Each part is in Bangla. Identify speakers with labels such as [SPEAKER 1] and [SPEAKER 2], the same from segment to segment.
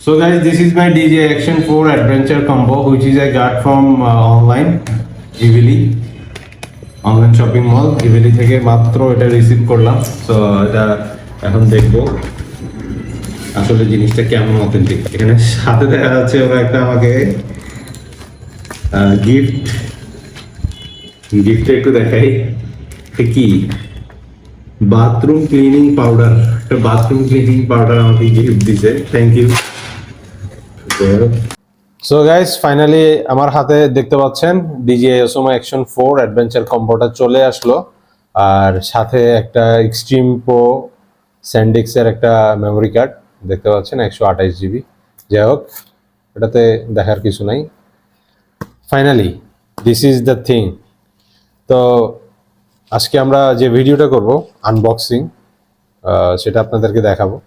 [SPEAKER 1] So guys, this is my DJ Action 4 Adventure Combo, which is I got from online, Evely, online shopping mall Evaly থেকে মাত্র এটা রিসিভ করলাম। সো এটা এখন দেখবো আসলে জিনিসটা কেমন অথেন্টিক। এখানে সাথে দেখা যাচ্ছে ওরা একটা আমাকে গিফট একটু দেখাই কি বাথরুম ক্লিনিং পাউডার, একটা বাথরুম ক্লিনিং পাউডার আমাকে গিফট দিছে, thank you. So guys, finally আমার হাতে দেখতে পাচ্ছেন DJI Osmo Action 4 অ্যাডভেঞ্চার কম্বোটা চলে আসলো, আর সাথে একটা এক্সট্রিম প্রো SanDisk এর একটা মেমোরি কার্ড দেখতে পাচ্ছেন 128 GB। যাই হোক, এটাতে দেখার কিছু নাই। Finally this is the thing. তো আজকে আমরা যে ভিডিওটা করব আনবক্সিং, সেটা আপনাদেরকে দেখাবো।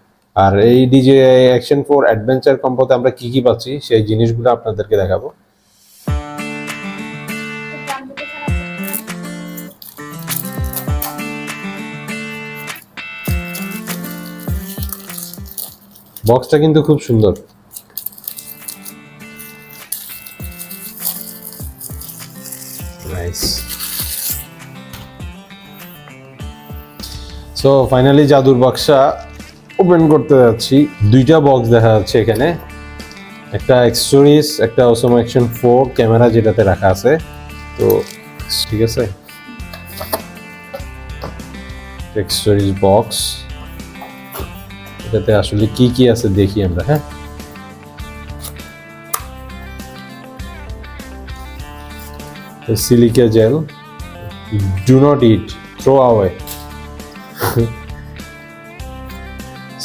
[SPEAKER 1] আর এই DJI Action 4 অ্যাডভেঞ্চার কম্বোতে আমরা কি কি পাচ্ছি সেই জিনিসগুলো আপনাদেরকে দেখাবো। বক্সটা কিন্তু খুব সুন্দর। নাইস। সো ফাইনালি জাদুর বাক্সা ওপেন করতে যাচ্ছি। দুইটা বক্স দেখা যাচ্ছে এখানে, একটা অ্যাক্সেসরিজ, একটা Osmo Action 4 ক্যামেরা যেটাতে রাখা আছে। তো ঠিক আছে, অ্যাক্সেসরিজ বক্স, এটাতে আসলে কি কি আছে দেখি আমরা। হ্যাঁ, silica gel, do not eat, throw away.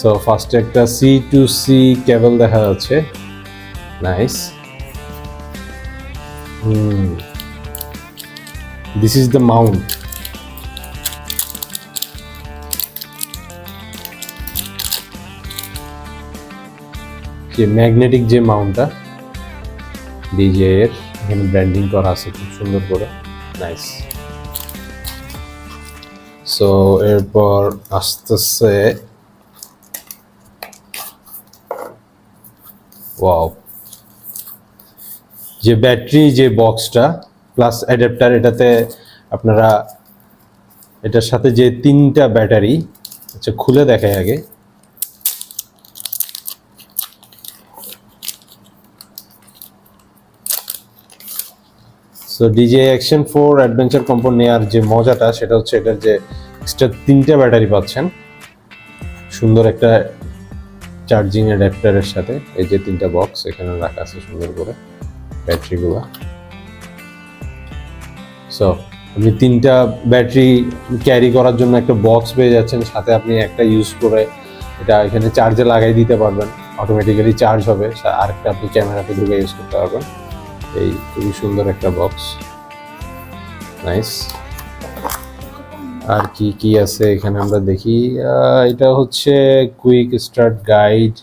[SPEAKER 1] So ফার্স্টে একটা C2C কেবল দেখা যাচ্ছে, nice. This is the mount. যে ম্যাগনেটিক যে মাউন্টটা DJI এর, এখানে ব্র্যান্ডিং করা আছে খুব সুন্দর করে, নাইস। সো এরপর আসতেছে ওয়াও, যে ব্যাটারি যে বক্সটা প্লাস অ্যাডাপ্টার, এটাতে আপনারা এটার সাথে যে তিনটা ব্যাটারি, আচ্ছা খুলে দেখাই আগে। So DJI Action 4 adventure combo নেওয়ার যে মজাটা সেটা হচ্ছে এটার যে এক্সট্রা তিনটা ব্যাটারি পাচ্ছেন সুন্দর একটা চার্জিং অ্যাডাপ্টারের সাথে। এই যে তিনটা বক্স এখানে রাখা আছে সুন্দর করে ব্যাটারিগুলো। সো আপনি তিনটা ব্যাটারি ক্যারি করার জন্য একটা বক্স পেয়ে যাচ্ছেন, সাথে আপনি একটা ইউজ করে এটা এখানে চার্জে লাগাই দিতে পারবেন, অটোমেটিক্যালি চার্জ হবে। আরেকটা আপনি ক্যামেরাতে ঢুকে ইউজ করতে পারবেন। এই খুবই সুন্দর একটা বক্স, নাইস। আর কি কি আছে এখানে আমরা দেখি। এটা হচ্ছে কুইক স্টার্ট গাইড,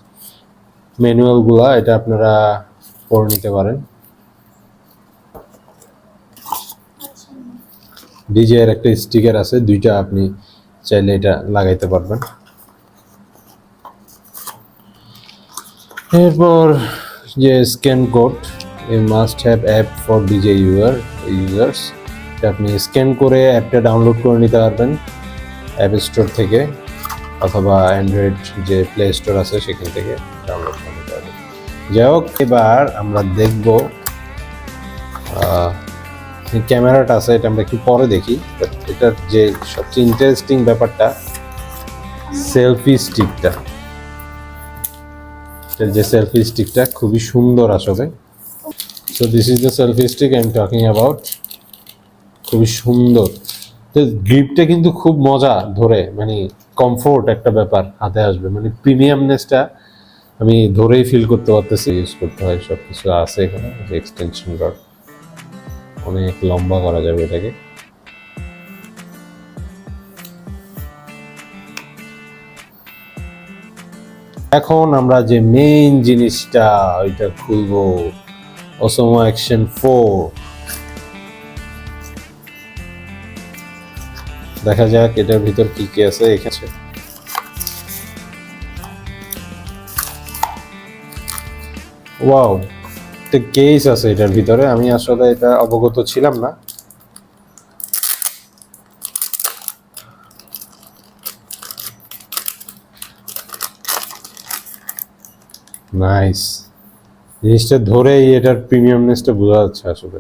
[SPEAKER 1] ম্যানুয়ালগুলা, এটা আপনারা পড়ে নিতে পারেন। DJI এর একটা স্টিকার আছে, দুইটা, আপনি চাইলে এটা লাগাইতে পারবেন। এরপর যে scan code, must have app for DJI users, এটা আপনি স্ক্যান করে অ্যাপটা ডাউনলোড করে নিতে পারবেন অ্যাপ স্টোর থেকে, অথবা অ্যান্ড্রয়েড যে প্লে স্টোর আছে সেখান থেকে ডাউনলোড করে নিতে পারবেন। যাই হোক, এবার আমরা দেখব ক্যামেরাটা আছে, এটা আমরা একটু পরে দেখি। এটার যে সবচেয়ে ইন্টারেস্টিং ব্যাপারটা সেলফি স্টিকটা, যে সেলফি স্টিকটা খুবই সুন্দর আসলে। So this is the selfie stick I am talking about, খুবই সুন্দর। তো গ্রিপটা কিন্তু খুব মজা ধরে, মানে কমফোর্ট একটা ব্যাপার হাতে আসবে, মানে প্রিমিয়ামনেসটা আমি ধরেই ফিল করতে পারতেছি। ইউজ করতে হয়, সব কিছু আছে এখানে। এক্সটেনশন রড, অনেক লম্বা করা যাবে এটাকে। এখন আমরা যে মেইন জিনিসটা ওইটা খুলবো, Osmo Action 4। দেখা যাক এটার ভিতর কি কি আছে। এখানে ওয়াও, একটা কেস আছে এটার ভিতরে, আমি আসলে এটা অবগত ছিলাম না। নাইস, জিনিসটা ধরেই এটার প্রিমিয়ামনেসটা বোঝা যাচ্ছে আসলে।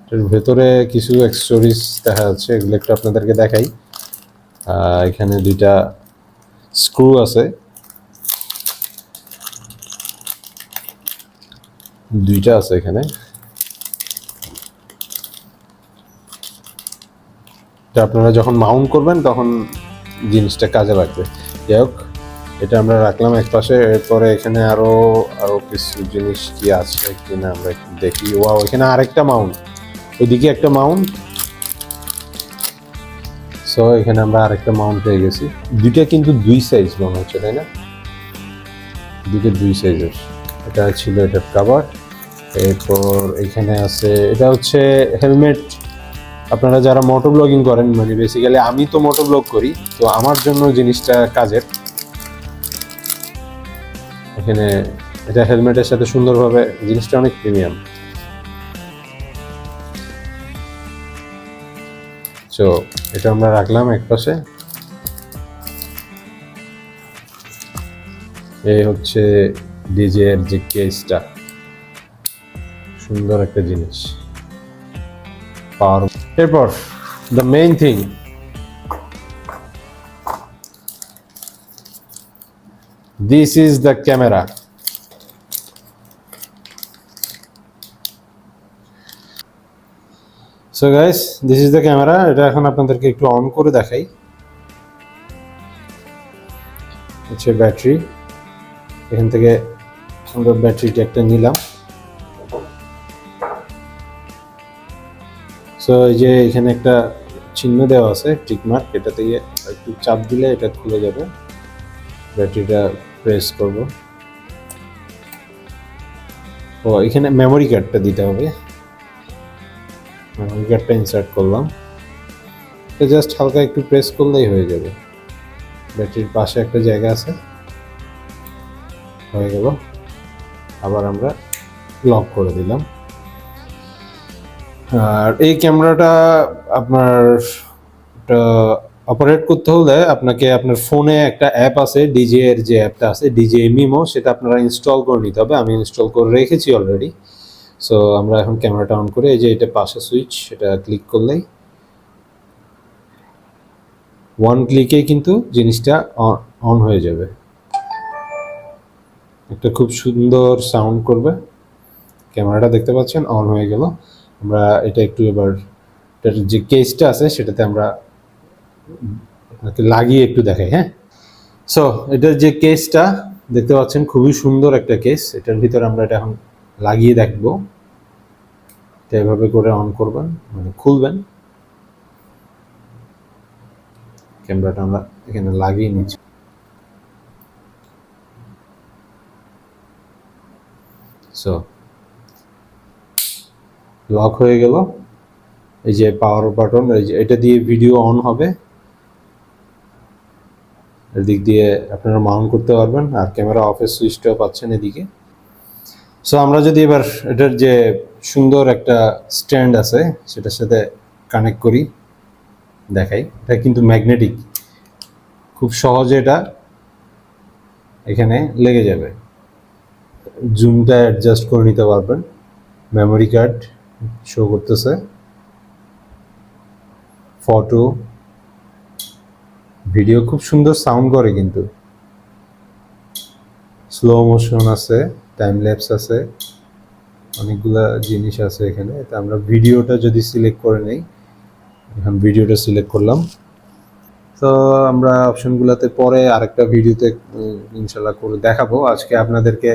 [SPEAKER 1] এটার ভেতরে কিছু অ্যাক্সেসরিজ দেখা যাচ্ছে, এগুলো একটু আপনাদেরকে দেখাই। এখানে দুইটা স্ক্রু আছে, দুইটা আছে এখানে। এটা আপনারা যখন মাউন্ট করবেন তখন জিনিসটা কাজে লাগবে। যাই হোক, এটা আমরা রাখলাম এক পাশে। এরপরে এখানে আরো আরো কিছু জিনিস কি আছে কিনা আমরা একটু দেখি। ওয়াও, এখানে আরেকটা মাউন্ট, ওইদিকে একটা মাউন্ট। সো এখানে আমরা আরেকটা মাউন্ট পেয়ে গেছি। দুইটা কিন্তু দুই সাইজ মনে হচ্ছে, তাই না? দুইটা দুই সাইজের। এটা ছিল এটার কাভার। এরপর এখানে আছে, এটা হচ্ছে হেলমেট। আপনারা যারা মোটো ব্লগিং করেন, মানে বেসিক্যালি আমি তো মোটো ব্লগ করি, তো আমার জন্য জিনিসটা কাজের। এখানে এটা হেলমেটের সাথে সুন্দরভাবে, জিনিসটা অনেক প্রিমিয়াম। তো এটা আমরা রাখলাম এক পাশে। এই হচ্ছে ডিজে এর যে কেসটা, সুন্দর একটা জিনিস, পাওয়ার। এরপর the main thing, this is the camera. So guys, this is the camera. এটা এখন আপনাদেরকে একটু অন করে দেখাই। হচ্ছে ব্যাটারি, এখান থেকে আমরা ব্যাটারিটা একটা নিলাম। সো এই যে এখানে একটা চিহ্ন দেওয়া আছে, টিক মার্ক, এটাতে একটু চাপ দিলে এটা খুলে যাবে। ব্যাটারিটা প্রেস করব। ও, এখানে মেমোরি কার্ডটা দিতে হবে। মেমোরি কার্ডটা ইনসার্ট করলাম। এটা জাস্ট হালকা একটু প্রেস করলেই হয়ে যাবে। ব্যাটারির পাশে একটা জায়গা আছে, হয়ে গেল। আবার আমরা লক করে দিলাম। আর এই ক্যামেরাটা আপনার অপারেট করতে হলে আপনাকে আপনার ফোনে একটা অ্যাপ আছে, ডিজে এর যে অ্যাপটা আছে, ডিজে মিমো, সেটা আপনারা ইনস্টল করে নিতে হবে। আমি ইনস্টল করে রেখেছি অলরেডি। সো আমরা এখন ক্যামেরাটা অন করে, এই যে এটা পাশে সুইচ, এটা ক্লিক করলেই ওয়ান ক্লিকে কিন্তু জিনিসটা অন হয়ে যাবে। একটা খুব সুন্দর সাউন্ড করবে। ক্যামেরাটা দেখতে পাচ্ছেন অন হয়ে গেল। আমরা এটা একটু এবার এটার যে কেসটা আছে সেটাতে আমরা আপনাকে লাগিয়ে একটু দেখাই। হ্যাঁ, সো এটার যে কেসটা দেখতে পাচ্ছেন, খুবই সুন্দর একটা কেস। এটার ভিতরে আমরা এটা এখন লাগিয়ে দেখবো। এটা এভাবে করে অন করবেন, মানে খুলবেন। ক্যামেরাটা আমরা এখানে লাগিয়ে নিচ্ছি। সো লক হয়ে গেল। এই যে পাওয়ার বাটন, এই যে এটা দিয়ে ভিডিও অন হবে। এদিক দিয়ে আপনারা মাউন্ট করতে পারবেন, আর ক্যামেরা অফের সুইচটাও পাচ্ছেন এদিকে। সো আমরা যদি এবার এটার যে সুন্দর একটা স্ট্যান্ড আছে সেটার সাথে কানেক্ট করি, দেখাই। এটা কিন্তু ম্যাগনেটিক, খুব সহজে এটা এখানে লেগে যাবে। জুমটা অ্যাডজাস্ট করে নিতে পারবেন। মেমোরি কার্ড শো করতেছে, ফটো, ভিডিও, খুব সুন্দর সাউন্ড করে কিন্তু। স্লো মোশন আছে, টাইম ল্যাপস আছে, অনেকগুলা জিনিস আছে এখানে। এটা আমরা ভিডিওটা যদি সিলেক্ট করে নেই, এখন ভিডিওটা সিলেক্ট করলাম। তো আমরা অপশনগুলোতে পরে আরেকটা ভিডিওতে ইনশাল্লাহ করে দেখাবো। আজকে আপনাদেরকে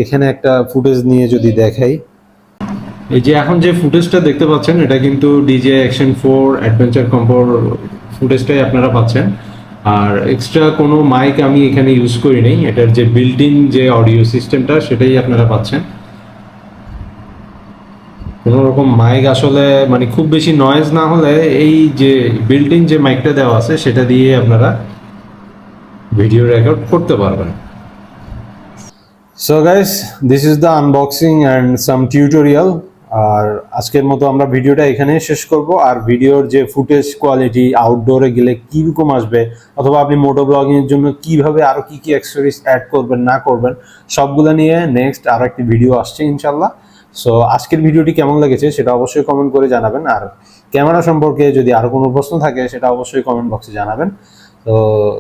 [SPEAKER 1] এখানে একটা ফুটেজ নিয়ে যদি দেখাই, এই যে এখন যে ফুটেজটা দেখতে পাচ্ছেন, এটা কিন্তু ডিজে অ্যাকশন 4 অ্যাডভেঞ্চার কম্পোর ফুটেজটাই আপনারা পাচ্ছেন। আর এক্সট্রা কোনো মাইক আমি এখানে ইউজ করি নাই, এটার যে বিল্ট ইন যে অডিও সিস্টেমটা সেটাই আপনারা পাচ্ছেন। কোনো রকম মাইক আসলে, মানে খুব বেশি নয়েজ না হলে, এই যে বিল্ট ইন যে মাইকটা দেওয়া আছে সেটা দিয়ে আপনারা ভিডিও রেকর্ড করতে পারবেন। So guys, this is the unboxing and some tutorial. আর আজকের মতো আমরা ভিডিওটা এখানেই শেষ করব। আর ভিডিওর যে ফুটেজ কোয়ালিটি, আউটডোরে গেলে কীরকম আসবে, অথবা আপনি মোটো ব্লগিংয়ের জন্য কিভাবে আরও কী কী অ্যাক্সেসরিজ অ্যাড করবেন না করবেন, সবগুলো নিয়ে নেক্সট আরও একটি ভিডিও আসছে ইনশাল্লাহ। সো আজকের ভিডিওটি কেমন লেগেছে সেটা অবশ্যই কমেন্ট করে জানাবেন। আর ক্যামেরা সম্পর্কে যদি আরও কোনো প্রশ্ন থাকে সেটা অবশ্যই কমেন্ট বক্সে জানাবেন। তো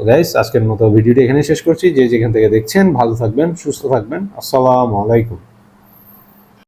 [SPEAKER 1] গাইস, আজকের মতো ভিডিওটি এখানে শেষ করছি। যে যেখান থেকে দেখছেন ভালো থাকবেন, সুস্থ থাকবেন। আসসালামু আলাইকুম।